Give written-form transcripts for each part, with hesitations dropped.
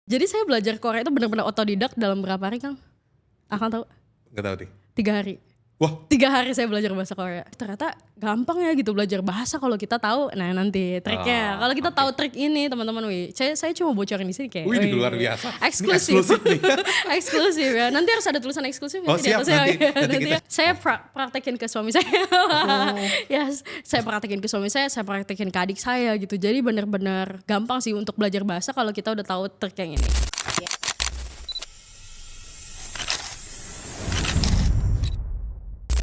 Jadi saya belajar Korea itu benar-benar otodidak dalam berapa hari, Kang? Akang tahu? Gak tahu deh. 3 hari. Wah, 3 hari saya belajar bahasa Korea. Ternyata gampang ya gitu belajar bahasa kalau kita tahu. Nah nanti triknya. Kalau kita tahu trik ini teman-teman, saya cuma bocorin di sini kayak. wih luar biasa. Eksklusif. Ini eksklusif nih. Eksklusif ya. Nanti harus ada tulisan eksklusif. Oh, siap, nanti kita- Saya praktekin ke suami saya. Ya, saya praktekin ke suami saya praktekin ke adik saya gitu. Jadi benar-benar gampang sih untuk belajar bahasa kalau kita udah tahu trik yang ini.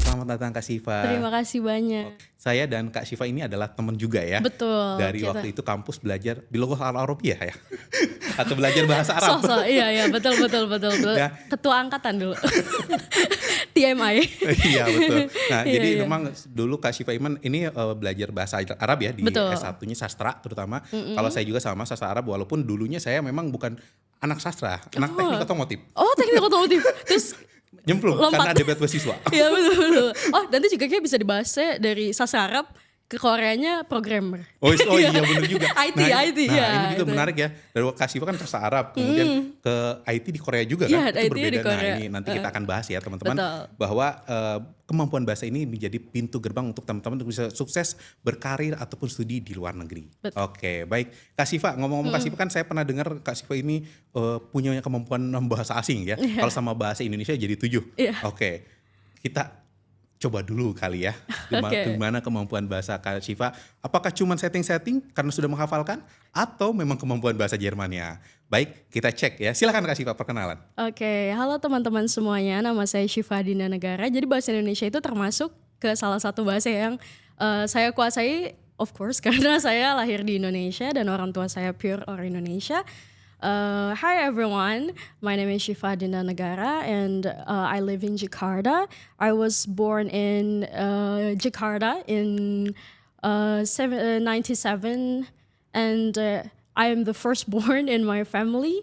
Selamat datang Kak Syifa. Terima kasih banyak. Saya dan Kak Syifa ini adalah teman juga ya. Betul. Dari kita- waktu itu kampus belajar di Lughah Al-Arabiyah ya. Atau belajar bahasa Arab. Iya betul. Ya. Ketua angkatan dulu. TMI. Iya betul. Nah Iya, jadi iya. memang dulu Kak Syifa Iman ini belajar bahasa Arab ya di Betul. S1-nya sastra terutama. Kalau saya juga sama sastra Arab walaupun dulunya saya memang bukan anak sastra, anak teknik otomotif. Oh teknik otomotif. Terus Nyemplung Lompat. karena ada beasiswa. ya betul. Oh nanti juga kayak bisa dibahas dari sastra Arab ke Koreanya programmer. Oh iya benar juga. IT, IT, nah ya, ini juga itu. menarik ya. Dari Kak Syifa kan sastra Arab, kemudian ke IT di Korea juga kan. Iya, Itu IT di berbeda. Korea. Nah ini nanti kita akan bahas ya teman-teman. Betul. Bahwa kemampuan bahasa ini menjadi pintu gerbang untuk teman-teman untuk bisa sukses berkarir ataupun studi di luar negeri. Betul. Oke baik. Kak Syifa, ngomong-ngomong Kak Syifa kan saya pernah dengar Kak Syifa ini punya kemampuan bahasa asing ya. Kalau sama bahasa Indonesia jadi 7. Iya. Oke. Kita coba dulu kali ya, Oke. gimana kemampuan bahasa Kak Syifa. Apakah cuma setting-setting karena sudah menghafalkan atau memang kemampuan bahasa Jermannya? Baik, kita cek ya. Silakan Kak Syifa perkenalan. Oke, halo teman-teman semuanya. Nama saya Syifa Dinda Negara. Jadi bahasa Indonesia itu termasuk ke salah satu bahasa yang saya kuasai, of course, karena saya lahir di Indonesia dan orang tua saya pure orang Indonesia. Hi everyone, my name is Syifa Dinda Negara and I live in Jakarta. I was born in Jakarta in 97 and I am the firstborn in my family.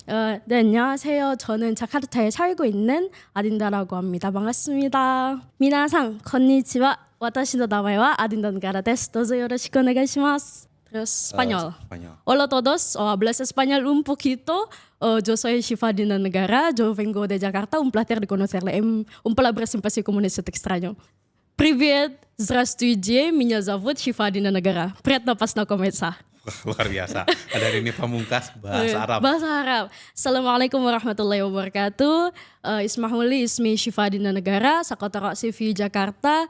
네, 안녕하세요. 저는 자카르타에 살고 있는 아딘다라고 합니다. 반갑습니다. 미나상, konnichiwa. Watashi no namae wa Adinda Negara desu. Dozo yoroshiku onegaishimasu. Terus Spanyol. Spanyol. Hola todos, hablas español un poquito. Yo soy Syifa Dinda Negara, yo vengo de Jakarta, un placer de conocerle, un palabra simpático como este extraño. Привет, здравствуйте, меня зовут Syifa Dinda Negara. Приятно познакомиться. Wah, luar biasa. Ada ini pamungkas bahasa Arab. Bahasa Arab. Assalamualaikum warahmatullahi wabarakatuh. Ismahuli ismi Syifa Dinda Negara, sakota ra'si fi Jakarta,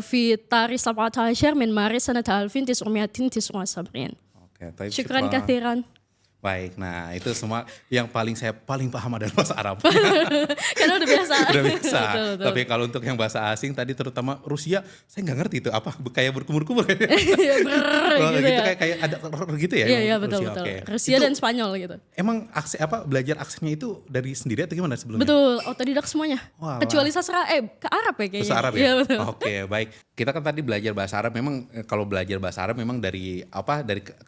fi tarikh 17 min Maris sanata 1979. Oke, tapi Syukran Syifa- kathiran. Baik, nah itu semua yang saya paling paham adalah bahasa Arab. Karena udah biasa. Udah biasa. Betul. Tapi kalau untuk yang bahasa asing tadi terutama Rusia, saya nggak ngerti itu apa kayak berkumur-kumur. Brrrr, gitu ya. kayak ada gitu ya. Iya emang betul. Oke. Rusia Itu dan Spanyol gitu. emang belajar aksennya itu dari sendiri atau gimana sebelumnya? Betul, otodidak semuanya. Walah. Kecuali sastra ke Arab ya kayaknya. Bahasa Arab ya? Iya betul. Oke, baik. Kita kan tadi belajar bahasa Arab memang kalau belajar bahasa Arab memang dari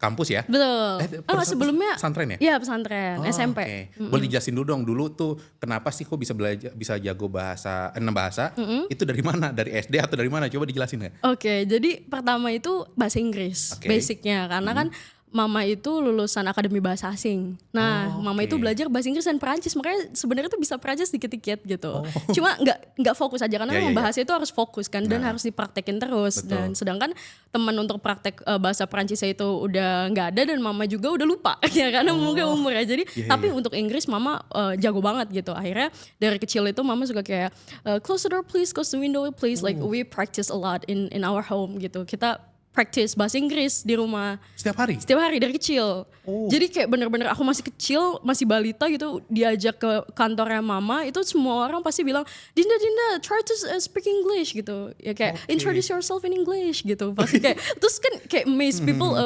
kampus ya? Betul. Sebelumnya pesantren ya? Iya pesantren, Oh, SMP. oke. Boleh dijelasin dulu dong dulu tuh kenapa sih kok bisa jago bahasa 6 bahasa? Itu dari mana? Dari SD atau dari mana? Coba dijelasin nggak? Oke, jadi pertama itu bahasa Inggris, Oke. basicnya. Karena kan mama itu lulusan Akademi Bahasa Asing. Nah, Oh, mama oke. itu belajar bahasa Inggris dan Perancis, makanya sebenarnya tuh bisa Perancis dikit-dikit gitu. Cuma nggak fokus aja karena Ya, memang ya, ya. bahasa itu harus fokus kan dan harus dipraktekin terus. Betul. Dan sedangkan teman untuk praktek bahasa Perancisnya itu udah nggak ada dan mama juga udah lupa ya karena mungkin umurnya. Jadi Iya, tapi iya. untuk Inggris mama jago banget gitu. Akhirnya dari kecil itu mama suka kayak close the door please, close the window please. Like we practice a lot in our home gitu. Kita practice bahasa Inggris di rumah Setiap hari? setiap hari dari kecil. Jadi kayak bener-bener aku masih kecil, masih balita gitu, diajak ke kantornya mama, itu semua orang pasti bilang, Dinda, try to speak English gitu. Ya kayak introduce yourself in English gitu. Pasti kayak terus kan kayak amazed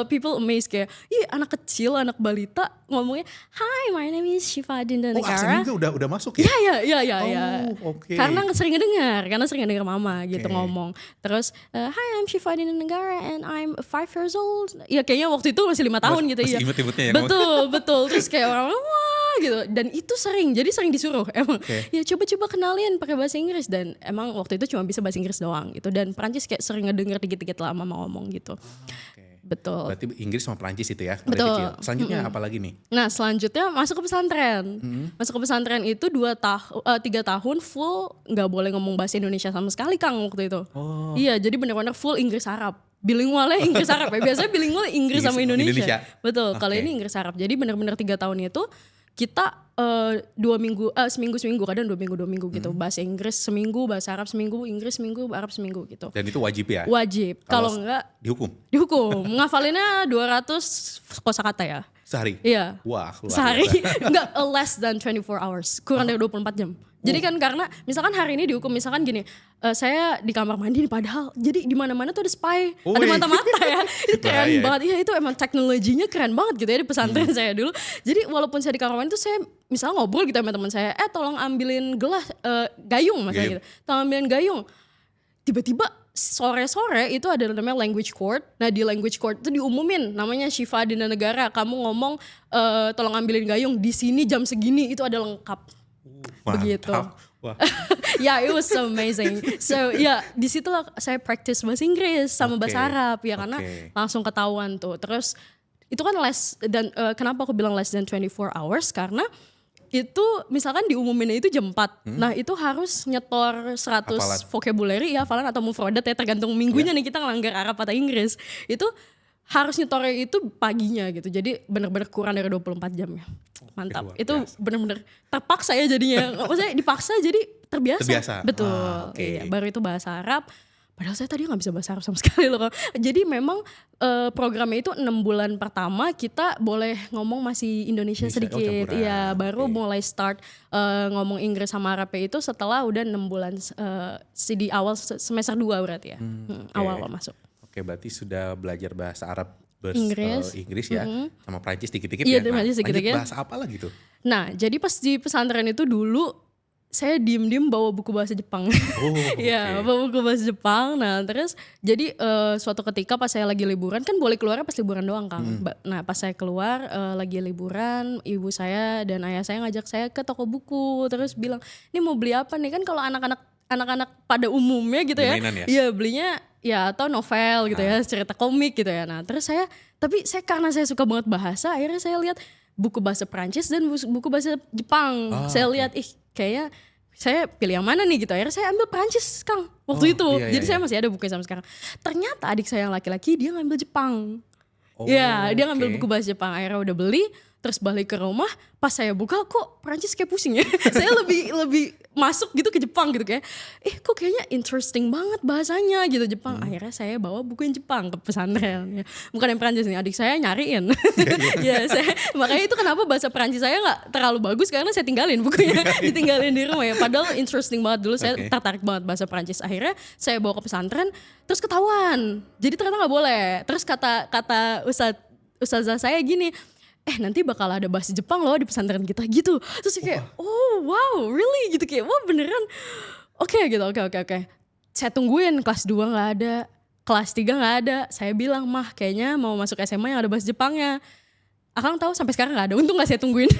people amazed kayak, ih anak kecil, anak balita ngomongnya, "Hi, my name is Syifa Dinda Oh, Negara." aksennya juga udah masuk ya? Iya. Oh, oke. Karena sering ngedengar mama gitu Oke. ngomong. Terus, "Hi, I'm Syifa Dinda Negara and I'm 5 years old." Ya kayaknya waktu itu masih 5 tahun gitu masih ya. imut-imutnya ya, Betul. Terus kayak orang wah gitu. Dan itu sering disuruh emang. Oke. Ya coba kenalin pakai bahasa Inggris dan emang waktu itu cuma bisa bahasa Inggris doang gitu. Dan Perancis kayak sering ngedenger dikit-dikit lah mama ngomong gitu. Oke. betul. Berarti Inggris sama Perancis itu ya, dari Betul. kecil. Selanjutnya apa lagi nih? Nah selanjutnya masuk ke pesantren. Masuk ke pesantren itu 3 tahun full nggak boleh ngomong bahasa Indonesia sama sekali Kang waktu itu. Oh. Iya jadi benar-benar full Inggris Arab. Bilingualnya Inggris Arab ya. Biasanya bilingual Inggris sama Indonesia. Betul. Kalau ini Inggris Arab. Jadi benar-benar 3 tahun itu kita 2 minggu, seminggu kadang 2 minggu gitu. Bahasa Inggris seminggu, bahasa Arab seminggu, Inggris seminggu, Arab seminggu gitu. Dan itu wajib ya? Wajib. Kalau enggak dihukum. Ngafalinnya 200 kosakata ya. Sehari? Iya. Wah, luar sehari. biasa. Enggak, less than 24 hours. Kurang dari 24 jam. Jadi kan karena misalkan hari ini dihukum, misalkan gini, saya di kamar mandi nih padahal jadi di mana-mana tuh ada spy, ada mata-mata ya. Itu keren banget. Iya, itu emang teknologinya keren banget gitu ya di pesantren saya dulu. Jadi walaupun saya di kamar mandi tuh saya misalnya ngobrol gitu sama teman saya, tolong ambilin gelas gayung misalnya gitu. Tolong ambilin gayung. Tiba-tiba sore-sore itu ada namanya language court. Nah di language court itu diumumin namanya Syifa Dina Negara. Kamu ngomong tolong ambilin gayung di sini jam segini, itu ada lengkap. Begitu. Wah. Ya, it was so amazing. So ya di situlah saya practice bahasa Inggris sama bahasa Arab ya karena langsung ketahuan tuh. Terus itu kan less dan kenapa aku bilang less than 24 hours karena itu misalkan diumuminnya itu jam 4. Nah, itu harus nyetor 100 vocabulary ya, hafalan atau mufradat ya tergantung minggunya nih kita ngelanggar Arab atau Inggris. Itu harus nyetornya itu paginya gitu. Jadi benar-benar kurang dari 24 jam ya. Mantap. Itu benar-benar terpaksa ya jadinya. Maksudnya dipaksa jadi terbiasa. Betul. Iya, baru itu bahasa Arab. Padahal saya tadi gak bisa bahasa Arab sama sekali loh. Jadi memang programnya itu 6 bulan pertama kita boleh ngomong masih Indonesia sedikit. Iya, baru mulai start ngomong Inggris sama Arabnya itu setelah udah 6 bulan di awal semester 2 berarti ya. Awal masuk. Oke, berarti sudah belajar bahasa Arab Inggris ya, sama Prancis dikit-dikit ya. Nah, lanjut bahasa apa lagi tuh? Nah, jadi pas di pesantren itu dulu saya diem-diem bawa buku bahasa Jepang. Iya, bawa buku bahasa Jepang. Nah, terus jadi suatu ketika pas saya lagi liburan, kan boleh keluarnya pas liburan doang Kang. Nah, pas saya keluar lagi liburan, ibu saya dan ayah saya ngajak saya ke toko buku. Terus bilang, ini mau beli apa nih? Kan kalau anak-anak pada umumnya gitu ya. Iya, belinya ya atau novel gitu ya, cerita komik gitu ya. Nah, terus tapi saya karena saya suka banget bahasa, akhirnya saya lihat buku bahasa Prancis dan buku bahasa Jepang. Saya lihat kayaknya saya pilih yang mana nih gitu. Akhirnya saya ambil Prancis Kang waktu itu. Jadi saya masih ada bukunya sampai sekarang. Ternyata adik saya yang laki-laki dia ngambil Jepang. Dia ngambil buku bahasa Jepang. Akhirnya udah beli, terus balik ke rumah, pas saya buka kok Prancis kayak pusing ya. Saya lebih masuk gitu ke Jepang gitu kayak, kok kayaknya interesting banget bahasanya gitu Jepang. Akhirnya saya bawa buku yang Jepang ke pesantren ya. Bukan yang Prancis nih, adik saya nyariin. Ya, makanya itu kenapa bahasa Prancis saya nggak terlalu bagus karena saya tinggalin bukunya, ditinggalin di rumah ya. Padahal interesting banget dulu, saya tertarik banget bahasa Prancis. Akhirnya saya bawa ke pesantren, terus ketahuan. Jadi ternyata nggak boleh. Terus kata ustazah saya gini, nanti bakal ada bahasa Jepang loh di pesantren kita gitu. Terus kayak, oh wow really gitu, kayak wah beneran. Oke gitu, oke. Saya tungguin kelas 2 gak ada, kelas 3 gak ada. Saya bilang, mah kayaknya mau masuk SMA yang ada bahasa Jepangnya. Akang tahu sampai sekarang gak ada, untung gak saya tungguin.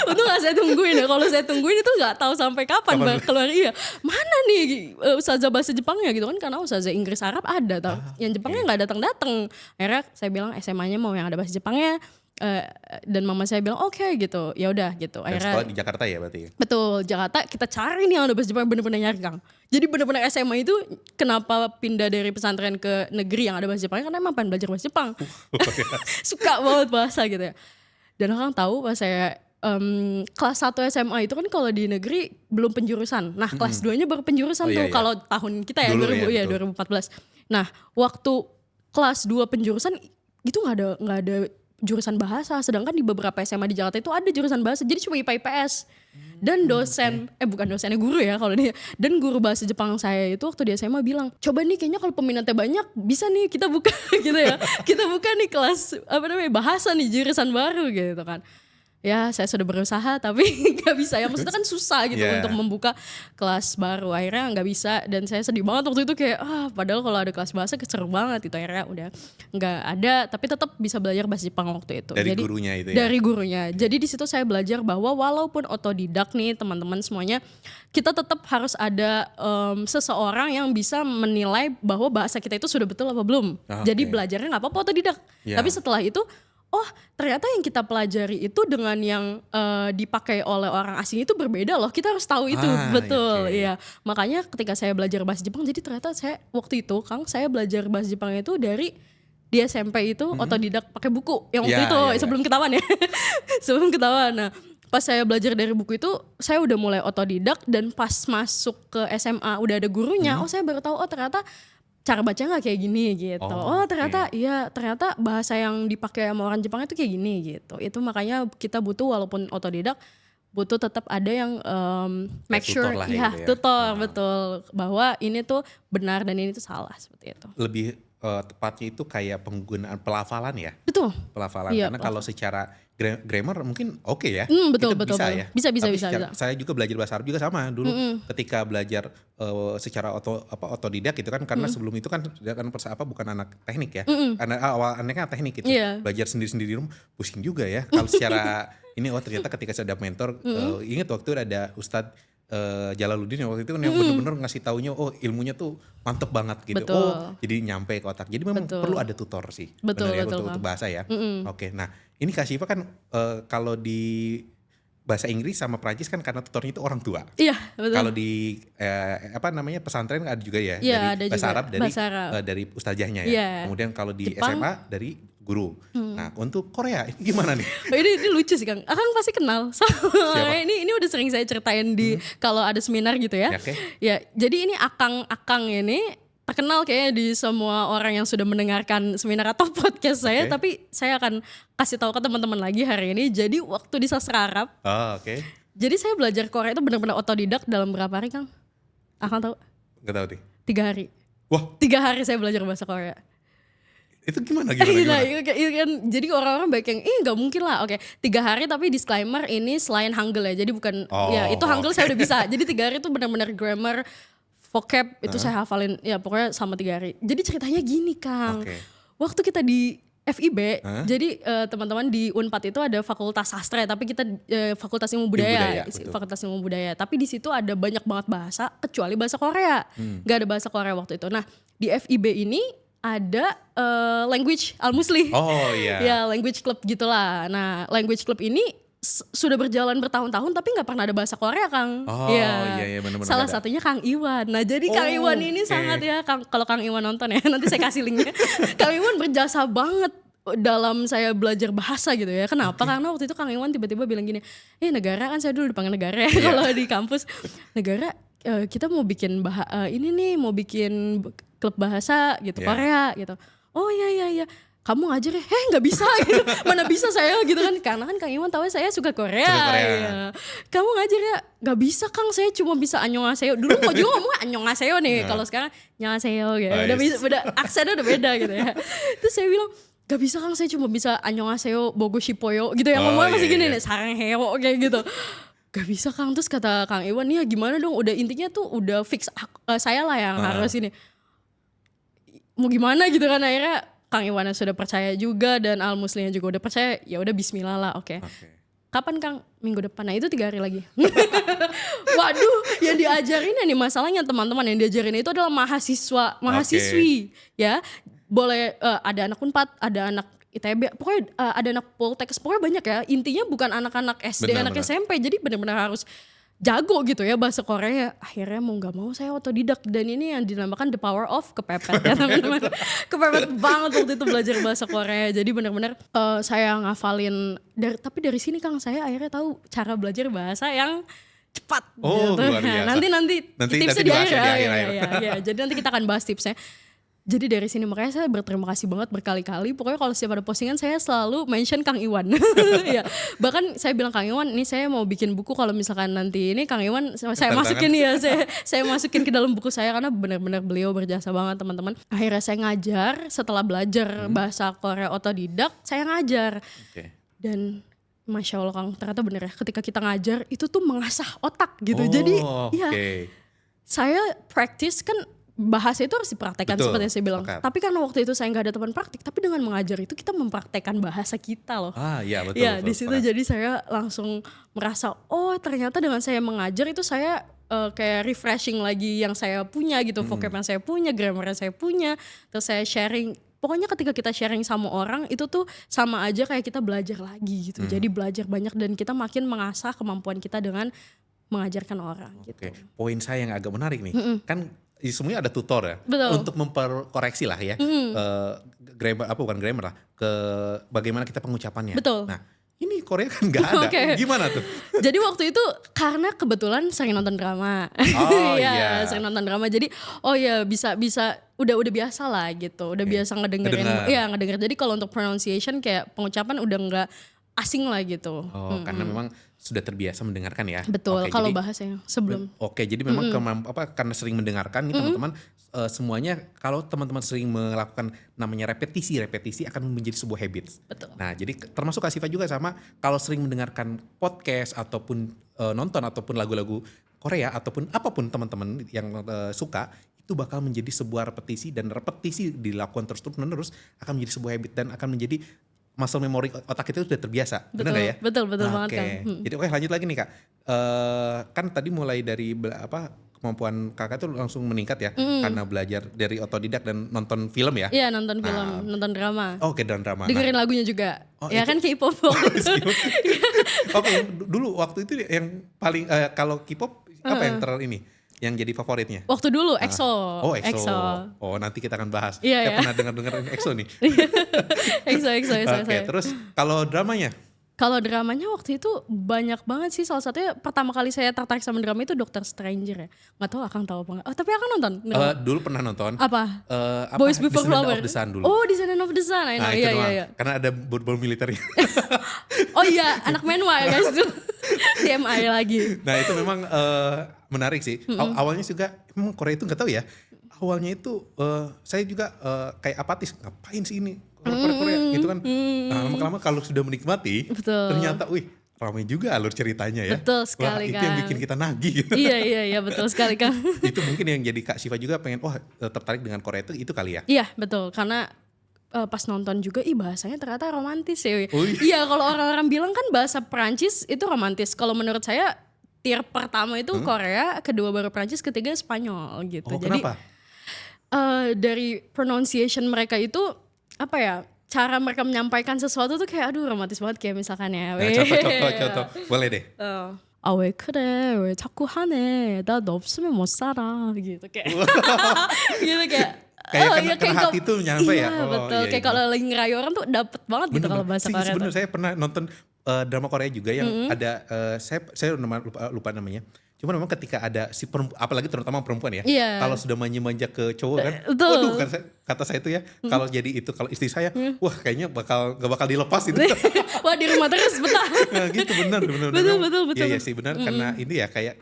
Untung gak saya tungguin ya, kalau saya tungguin itu gak tahu sampai kapan keluar. Iya, mana nih ustazah bahasa Jepangnya gitu kan, karena ustazah Inggris Arab ada tau. Yang Jepangnya gak datang. Akhirnya saya bilang SMA-nya mau yang ada bahasa Jepangnya. Dan mama saya bilang oke gitu, ya udah gitu. Dan sekolah di Jakarta ya berarti? Betul, Jakarta kita cari nih yang ada bahasa Jepang, bener-bener nyari Kang. Jadi bener-bener SMA itu kenapa pindah dari pesantren ke negeri yang ada bahasa Jepang, karena emang pengen belajar bahasa Jepang. Suka banget bahasa gitu ya. Dan Kang tahu pas saya kelas 1 SMA itu kan kalau di negeri belum penjurusan. Nah kelas 2-nya baru penjurusan kalau tahun kita ya, dulu 2014. Nah waktu kelas 2 penjurusan itu nggak ada jurusan bahasa, sedangkan di beberapa SMA di Jakarta itu ada jurusan bahasa, jadi cuma IPA IPS. Dan dosen, bukan dosennya, guru ya kalau dia. Dan guru bahasa Jepang saya itu waktu di SMA bilang, coba nih kayaknya kalau peminatnya banyak bisa nih kita buka gitu ya. Kita buka nih kelas bahasa nih, jurusan baru gitu kan. ya saya sudah berusaha tapi nggak bisa ya, maksudnya kan susah gitu Yeah. untuk membuka kelas baru, akhirnya nggak bisa dan saya sedih banget waktu itu kayak padahal kalau ada kelas bahasa seru banget itu, akhirnya udah nggak ada, tapi tetap bisa belajar bahasa Jepang waktu itu. Dari Jadi, gurunya itu ya? Dari gurunya. Jadi di situ saya belajar bahwa walaupun otodidak nih teman-teman semuanya, kita tetap harus ada seseorang yang bisa menilai bahwa bahasa kita itu sudah betul apa belum. Jadi belajarnya nggak apa-apa otodidak. Yeah. Tapi setelah itu oh ternyata yang kita pelajari itu dengan yang dipakai oleh orang asing itu berbeda loh. Kita harus tahu itu, betul. Iya. Makanya ketika saya belajar bahasa Jepang, jadi ternyata saya waktu itu Kang, saya belajar bahasa Jepang itu dari di SMP itu otodidak pakai buku. Yang waktu itu sebelum ketahuan ya. Sebelum ketahuan. Nah, pas saya belajar dari buku itu, saya udah mulai otodidak dan pas masuk ke SMA udah ada gurunya, oh saya baru tahu oh ternyata cara baca nggak kayak gini gitu. Oh ternyata iya, ternyata bahasa yang dipakai sama orang Jepang itu kayak gini gitu. Itu makanya kita butuh walaupun otodidak butuh tetap ada yang make sure tutor lah ya, gitu ya. tutor betul bahwa ini tuh benar dan ini tuh salah seperti itu. Lebih tepatnya itu kayak penggunaan pelafalan ya. Betul. Pelafalan Iya, karena kalau secara grammar mungkin oke ya. Betul, Kita betul, bisa betul. ya. Bisa. Saya juga belajar bahasa Arab juga sama dulu ketika belajar secara otodidak gitu kan, karena sebelum itu kan bukan anak teknik ya. Karena awal anaknya teknik gitu. Iya. Belajar sendiri-sendiri di rumah pusing juga ya. Kalau secara ini ternyata ketika saya ada mentor, ingat waktu ada Ustadz Jalaluddin waktu itu yang benar-benar ngasih taunya ilmunya tuh mantep banget gitu. Betul. Jadi nyampe ke otak. Jadi memang perlu ada tutor sih. Betul, benar ya, betul, untuk bahasa ya. Oke, nah ini Kak Syifa kan kalau di bahasa Inggris sama Prancis kan karena tutornya itu orang tua. Iya, betul. Kalau di pesantren ada juga ya, Iya, dari ada bahasa juga. Arab Bahasa Arab. dari ustazahnya ya. Iya. Kemudian kalau di Jepang. SMA dari guru. Nah, untuk Korea ini gimana nih? Oh, ini lucu sih Kang. Akang pasti kenal. Siapa? Ini udah sering saya ceritain di kalau ada seminar gitu ya. Ya, oke. Ya, jadi ini Akang ini terkenal kayaknya di semua orang yang sudah mendengarkan seminar atau podcast saya, Oke. tapi saya akan kasih tahu ke teman-teman lagi hari ini. Jadi waktu di sastra Arab, Oh, oke. jadi saya belajar Korea itu benar-benar otodidak dalam berapa hari Kang? Akang tahu? Gak tahu deh. 3 hari. Wah, 3 hari saya belajar bahasa Korea. itu gimana? Nah, itu kan, jadi orang-orang baik yang nggak mungkin lah. Oke, 3 hari tapi disclaimer ini selain Hangul ya. Jadi bukan ya itu Hangul saya udah bisa. Jadi 3 hari itu benar-benar grammar, vocab itu saya hafalin ya pokoknya sama 3 hari. Jadi ceritanya gini Kang. Oke. Waktu kita di FIB, jadi teman-teman di Unpad itu ada fakultas sastra, tapi kita fakultas ilmu budaya, betul. fakultas ilmu budaya. Tapi di situ ada banyak banget bahasa kecuali bahasa Korea, nggak ada bahasa Korea waktu itu. Nah di FIB ini ada language al-musli, Oh iya. ya language club gitulah. Nah language club ini sudah berjalan bertahun-tahun tapi nggak pernah ada bahasa Korea Kang. Oh Ya. iya benar-benar. Salah satunya Kang Iwan. Nah jadi Kang Iwan ini sangat ya, kalau Kang Iwan nonton ya nanti saya kasih linknya. Kang Iwan berjasa banget dalam saya belajar bahasa gitu ya. Kenapa? Karena waktu itu Kang Iwan tiba-tiba bilang gini, negara kan saya dulu dipanggil negara ya kalau di kampus. Negara kita mau bikin ini nih mau bikin klub bahasa gitu Korea gitu. Oh iya. Kamu ngajar ya? Nggak bisa gitu. Mana bisa saya gitu kan. Karena kan Kang Iwan tahu saya suka Korea. Ya. Kamu ngajar ya? Nggak bisa Kang, saya cuma bisa annyeonghaseyo. Dulu mau juga ngomong annyeonghaseyo nih. Kalau sekarang annyeonghaseyo gitu. Udah aksennya udah beda gitu ya. Terus saya bilang, gak bisa Kang, saya cuma bisa annyeonghaseyo, bogoshipoyo gitu ya. Ngomongnya masih gini nih, saranghaeyo kayak gitu. Gak bisa Kang. Terus kata Kang Iwan, ya gimana dong, udah intinya tuh udah fix saya lah yang harus ini. Mau gimana gitu kan, akhirnya Kang Iwan sudah percaya juga dan Al-Muslinya juga udah percaya, ya udah bismillah lah, oke. Kapan Kang? Minggu depan. Nah itu 3 hari lagi. Waduh, yang diajarin nih masalahnya teman-teman yang diajarin itu adalah mahasiswi ya. Boleh ada anak Unpad, ada anak ITB, pokoknya ada anak Poltekkes, pokoknya banyak ya. Intinya bukan anak-anak SD, anak SMP, jadi benar-benar harus jago gitu ya bahasa Korea. Akhirnya mau gak mau saya otodidak, dan ini yang dinamakan the power of kepepet ya teman-teman. Kepepet banget waktu itu belajar bahasa Korea. Jadi benar-benar saya ngafalin tapi dari sini Kang saya akhirnya tahu cara belajar bahasa yang cepat. Oh gitu. luar biasa. Nanti tipsnya di akhir ya. Jadi nanti kita akan bahas tipsnya. Jadi dari sini makanya saya berterima kasih banget berkali-kali. Pokoknya kalau setiap ada postingan saya selalu mention Kang Iwan. Ya. Bahkan saya bilang Kang Iwan, ini saya mau bikin buku kalau misalkan nanti ini Kang Iwan saya masukin ya, saya masukin ke dalam buku saya karena benar-benar beliau berjasa banget teman-teman. Akhirnya saya ngajar, setelah belajar bahasa Korea otodidak, saya ngajar. Dan Masya Allah Kang, ternyata bener ya, ketika kita ngajar itu tuh mengasah otak gitu. Oh, Jadi oke. ya saya practice kan, bahasa itu harus dipraktekkan Betul, seperti yang saya bilang. sepakat. Tapi karena waktu itu saya nggak ada teman praktik, tapi dengan mengajar itu kita mempraktekkan bahasa kita loh. Iya betul. Ya betul, di situ sepakat. jadi saya langsung merasa oh ternyata dengan saya mengajar itu saya kayak refreshing lagi yang saya punya gitu, vocab yang saya punya, grammar yang saya punya, terus saya sharing. Pokoknya ketika kita sharing sama orang itu tuh sama aja kayak kita belajar lagi gitu. Jadi belajar banyak dan kita makin mengasah kemampuan kita dengan mengajarkan orang gitu. Oke, poin saya yang agak menarik nih, kan semuanya ada tutor ya, Betul. untuk memperkoreksi lah ya, grammar bukan grammar lah, ke bagaimana kita pengucapannya. Betul. Nah, ini Korea kan nggak ada, Oke. gimana tuh? Jadi waktu itu karena kebetulan sering nonton drama. Oh, Iya, iya. sering nonton drama. Jadi oh ya bisa udah biasa lah gitu. Udah biasa ngedengerin. Ngedenger. Iya, ngedenger. Jadi kalau untuk pronunciation kayak pengucapan udah nggak asing lah gitu. Oh, karena memang sudah terbiasa mendengarkan ya. Betul, Oke, kalau jadi- bahasanya sebelum. Oke, jadi memang karena sering mendengarkan nih teman-teman, semuanya kalau teman-teman sering melakukan namanya repetisi akan menjadi sebuah habits. Betul. Nah, jadi termasuk Kak Siva juga sama, kalau sering mendengarkan podcast ataupun nonton ataupun lagu-lagu Korea ataupun apapun teman-teman yang suka, itu bakal menjadi sebuah repetisi dan repetisi dilakukan terus-menerus akan menjadi sebuah habit dan akan menjadi muscle memory otak kita sudah terbiasa. Benar Betul, nggak ya? betul Nah, banget oke. Kang. Jadi oke lanjut lagi nih Kak. Kan tadi mulai dari kemampuan Kakak tuh langsung meningkat ya karena belajar dari otodidak dan nonton film ya. Iya, nonton film, nonton drama. Oke, dan drama. Dengerin lagunya juga. Oh, Ya itu- kan K-pop. Oke, dulu waktu itu yang paling kalau K-pop apa yang ini yang jadi favoritnya? Waktu dulu EXO. Oh, EXO. Oh, nanti kita akan bahas. Iya, Saya iya. pernah dengar EXO nih. EXO. Oke, terus kalau dramanya? Kalau dramanya waktu itu banyak banget sih. Salah satunya pertama kali saya tertarik sama drama itu Doctor Stranger ya. Gak tahu Akang tahu apa enggak. Oh, tapi Akang nonton? Dulu pernah nonton. Apa? Boys Boys Before Flower. Flower. Of the Sun dulu. Oh, Descendant of the Sun. I know. Nah, itu Iya, doang. iya. Karena ada bol militernya. Oh iya, anak menwa ya guys tuh. TMI lagi. Nah, itu memang menarik sih. Awalnya juga emang Korea itu nggak tahu ya. Awalnya itu saya juga kayak apatis, ngapain sih ini Korea gitu kan. Nah, lama-lama kalau sudah menikmati, Betul. ternyata wih ramai juga alur ceritanya ya. Betul sekali, Wah, itu yang Kang. bikin kita nagih gitu. Iya, betul sekali Kang. Itu mungkin yang jadi Kak Siva juga pengen tertarik dengan Korea itu kali ya. Iya, betul. Karena pas nonton juga bahasanya ternyata romantis ya. Oh, iya. Iya, kalau orang-orang bilang kan bahasa Perancis itu romantis. Kalau menurut saya tier pertama itu Korea, kedua baru Perancis, ketiga Spanyol gitu. Oh, Jadi kenapa? dari pronunciation mereka itu apa ya? Cara mereka menyampaikan sesuatu tuh kayak aduh romantis banget kayak misalkan ya. Nah, contoh. Boleh deh. 아 왜 그래 왜 자꾸 하네 나 너 없으면 못 살아 gitu kayak gitu kayak Kayak kena hati tuh nyampe ya? iya Oh, betul iya, kayak iya. kalau lagi ngerayu orang tuh dapet banget gitu kalau bahasa Korea tuh. Sebenarnya saya pernah nonton drama Korea juga yang ada saya lupa namanya. Cuman memang ketika ada si apalagi terutama perempuan ya, Iya. kalau sudah manja-manja ke cowok kan, Betul. waduh kata saya itu ya, kalau jadi itu kalau istri saya, wah kayaknya gak bakal dilepas itu. Wah di rumah terus betah. Nah, gitu benar. Betul. Iya sih benar karena ini ya kayak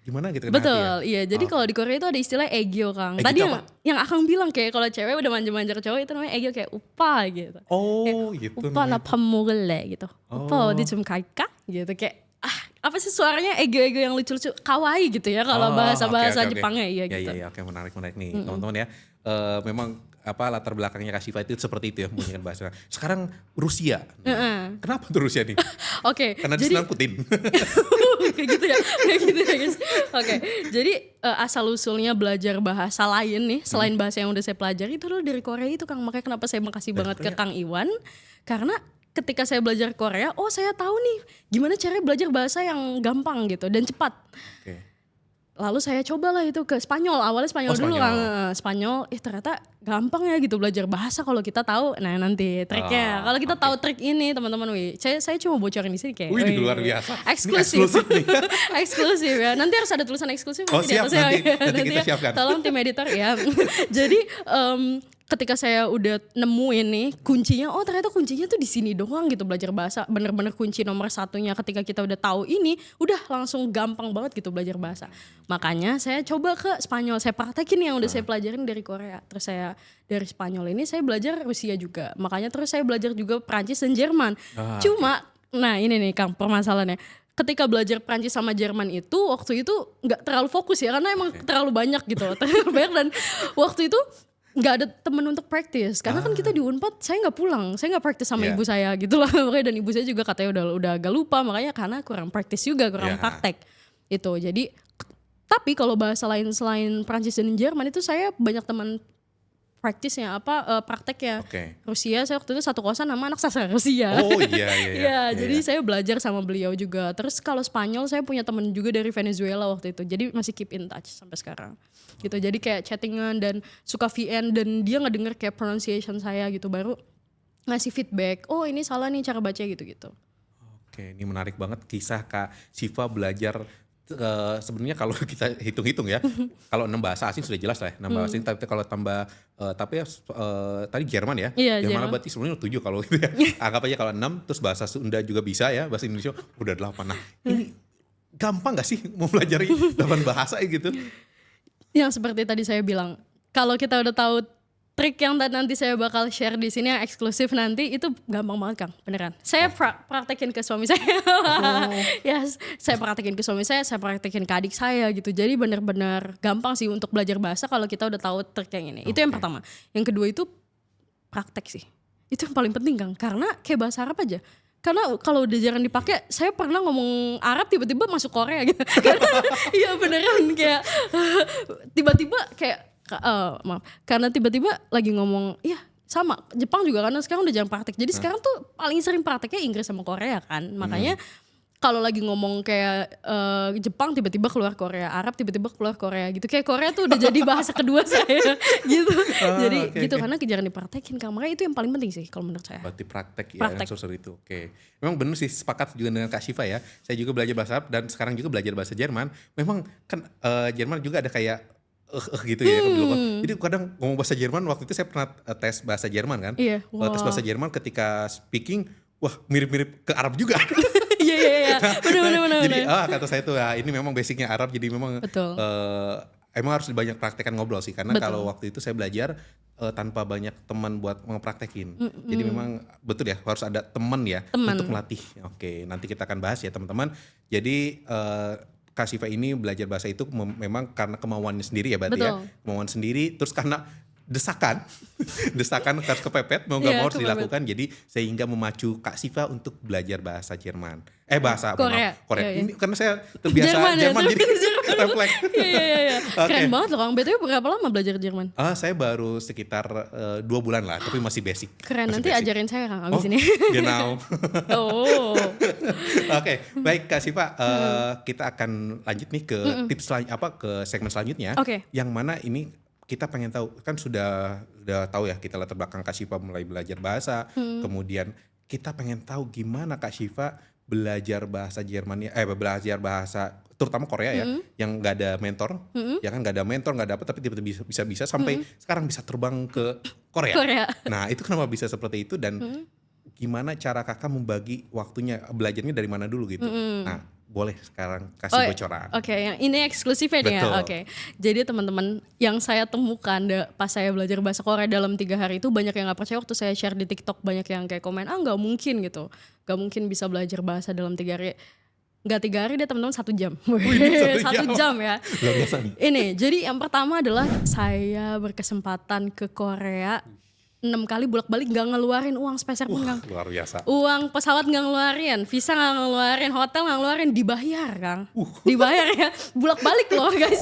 gimana gitu kan hati ya. Betul, iya. Jadi kalau di Korea itu ada istilah egyo, Kang. Egyo Tadi itu apa? yang Akang bilang kayak kalau cewek udah manja-manja ke cowok itu namanya egyo kayak upa gitu. Oh, gitu. 오빠 나 밥 먹을래 gitu. 오빠 어디 좀 갈까? gitu kayak apa sih suaranya ego-ego yang lucu-lucu kawaii gitu ya kalau bahasa-bahasa oke. Jepangnya iya gitu. Iya, oke menarik nih teman-teman ya. Memang latar belakangnya Kak Siva itu seperti itu ya menggunakan bahasa. Sekarang Rusia. Kenapa tuh Rusia nih? Oke, Karena jadi diserang Putin. kayak gitu ya guys. Oke, jadi asal usulnya belajar bahasa lain nih selain bahasa yang udah saya pelajari itu dulu dari Korea itu Kang. Makanya kenapa saya makasih banget ke Kang Iwan karena ketika saya belajar Korea, oh saya tahu nih gimana cara belajar bahasa yang gampang gitu dan cepat. Oke. Lalu saya cobalah itu ke Spanyol, awalnya Spanyol dulu Spanyol. kan. Spanyol, ternyata gampang ya gitu belajar bahasa kalau kita tahu. Nah nanti triknya, kalau kita tahu trik ini teman-teman, saya cuma bocorin di sini kayak. Wih, luar biasa. Eksklusif. Ini eksklusif nih. Eksklusif ya. Nanti harus ada tulisan eksklusif. Oh, di siap, atasnya. nanti kita ya. siapkan. Tolong tim editor ya. Jadi ketika saya udah nemuin nih kuncinya, oh ternyata kuncinya tuh di sini doang gitu belajar bahasa. Bener-bener kunci nomor satunya ketika kita udah tahu ini, udah langsung gampang banget gitu belajar bahasa. Makanya saya coba ke Spanyol, saya praktekin yang udah saya pelajarin dari Korea. Terus saya dari Spanyol ini saya belajar Rusia juga. Makanya terus saya belajar juga Prancis dan Jerman. Cuma Nah ini nih Kang permasalahannya. Ketika belajar Prancis sama Jerman itu waktu itu nggak terlalu fokus ya karena emang terlalu banyak gitu, terlalu banyak dan waktu itu nggak ada temen untuk praktis karena kan kita di Unpad saya nggak pulang, saya nggak praktis sama Iya. ibu saya gitu lah makanya dan ibu saya juga katanya udah agak lupa makanya karena kurang praktis juga kurang Iya. praktek itu jadi tapi kalau bahasa lain selain Prancis dan Jerman itu saya banyak teman praktisnya prakteknya Oke. Rusia saya waktu itu satu kosan sama anak sastra Rusia. Oh iya. Iya, jadi saya belajar sama beliau juga. Terus kalau Spanyol saya punya temen juga dari Venezuela waktu itu. Jadi masih keep in touch sampai sekarang. Gitu. Jadi kayak chattingan dan suka VN dan dia ngedenger kayak pronunciation saya gitu baru ngasih feedback. Oh, ini salah nih cara baca gitu-gitu. Oke, ini menarik banget kisah Kak Syifa belajar. Sebenarnya kalau kita hitung-hitung ya, kalau 6 bahasa asing sudah jelas lah ya, 6 bahasa asing. Tapi kalau tambah tadi Jerman ya, Iya, Jerman Jerman. berarti sebenarnya 7 kalau gitu ya. Anggap aja kalau 6, terus bahasa Sunda juga bisa ya, bahasa Indonesia udah 8. Nah ini gampang gak sih mau belajar 8 bahasa gitu? Yang seperti tadi saya bilang, kalau kita udah tahu trik yang nanti saya bakal share di sini yang eksklusif nanti itu gampang banget Kang, beneran. Saya praktekin ke suami saya. Ya, saya praktekin ke suami saya praktekin ke adik saya gitu. Jadi bener-bener gampang sih untuk belajar bahasa kalau kita udah tahu trik yang ini. Itu yang pertama. Yang kedua itu praktek sih. Itu yang paling penting Kang, karena kayak bahasa Arab aja. Karena kalau udah jarang dipakai, saya pernah ngomong Arab tiba-tiba masuk Korea gitu. Iya beneran kayak tiba-tiba kayak maaf, karena tiba-tiba lagi ngomong, iya sama Jepang juga karena sekarang udah jarang praktek. Jadi sekarang tuh paling sering prakteknya Inggris sama Korea kan. Makanya kalau lagi ngomong kayak Jepang tiba-tiba keluar Korea, Arab tiba-tiba keluar Korea gitu. Kayak Korea tuh udah jadi bahasa kedua saya gitu. Jadi gitu karena jarang dipraktekin Kang. Makanya itu yang paling penting sih kalau menurut saya. Berarti praktek ya Praktek. yang susah itu. Oke. Memang benar sih sepakat juga dengan Kak Syifa ya. Saya juga belajar bahasa Arab dan sekarang juga belajar bahasa Jerman. Memang kan Jerman juga ada kayak gitu ya. Jadi kadang ngomong bahasa Jerman waktu itu saya pernah tes bahasa Jerman kan. Iya. Tes bahasa Jerman ketika speaking, wah mirip-mirip ke Arab juga. Iya. Benar. Jadi kata saya tuh ini memang basicnya Arab jadi memang Betul. emang harus banyak praktekan ngobrol sih karena Betul. kalau waktu itu saya belajar tanpa banyak teman buat mempraktekin. Jadi memang betul ya harus ada teman ya untuk melatih. Oke, nanti kita akan bahas ya teman-teman. Jadi Kak Syifa ini belajar bahasa itu memang karena kemauannya sendiri ya berarti ya. Betul. Kemauan sendiri terus karena desakan harus kepepet mau nggak Iya, mau harus kepepet. dilakukan jadi sehingga memacu Kak Syifa untuk belajar bahasa Jerman bahasa Korea. Korea Iya. ini karena saya terbiasa Jerman ya, Jerman jadi refleks. Iya. Oke. Keren banget loh Kang. BTW berapa lama belajar Jerman? Saya baru sekitar 2 bulan lah tapi masih basic. Keren, Masih nanti basic. ajarin saya Kang abis ini. Genau. Oh. Oke, baik Kak Syifa, kita akan lanjut nih ke tips ke segmen selanjutnya. Oke. Yang mana ini kita pengen tahu kan sudah tahu ya kita latar belakang Kak Syifa mulai belajar bahasa, kemudian kita pengen tahu gimana Kak Syifa belajar bahasa Jermannya, belajar bahasa terutama Korea ya, yang nggak ada mentor, ya kan nggak ada mentor nggak ada apa, tapi tiba-tiba bisa sampai sekarang bisa terbang ke Korea. Korea. Nah itu kenapa bisa seperti itu dan gimana cara kakak membagi waktunya belajarnya dari mana dulu gitu? Nah boleh sekarang kasih bocoran. Oke, yang ini eksklusifnya nih ya. Betul. Oke. Jadi teman-teman yang saya temukan pas saya belajar bahasa Korea dalam 3 hari itu banyak yang nggak percaya waktu saya share di TikTok, banyak yang kayak komen nggak mungkin gitu, nggak mungkin bisa belajar bahasa dalam 3 hari. Nggak 3 hari deh teman-teman 1 jam. 1 jam ya. Luar biasa nih. Ini jadi yang pertama adalah saya berkesempatan ke Korea 6 kali bolak-balik nggak ngeluarin uang sepeser pun Kang. Luar biasa. Uang pesawat nggak ngeluarin, visa nggak ngeluarin, hotel nggak ngeluarin, dibayar Kang. Dibayar ya, bolak-balik loh guys.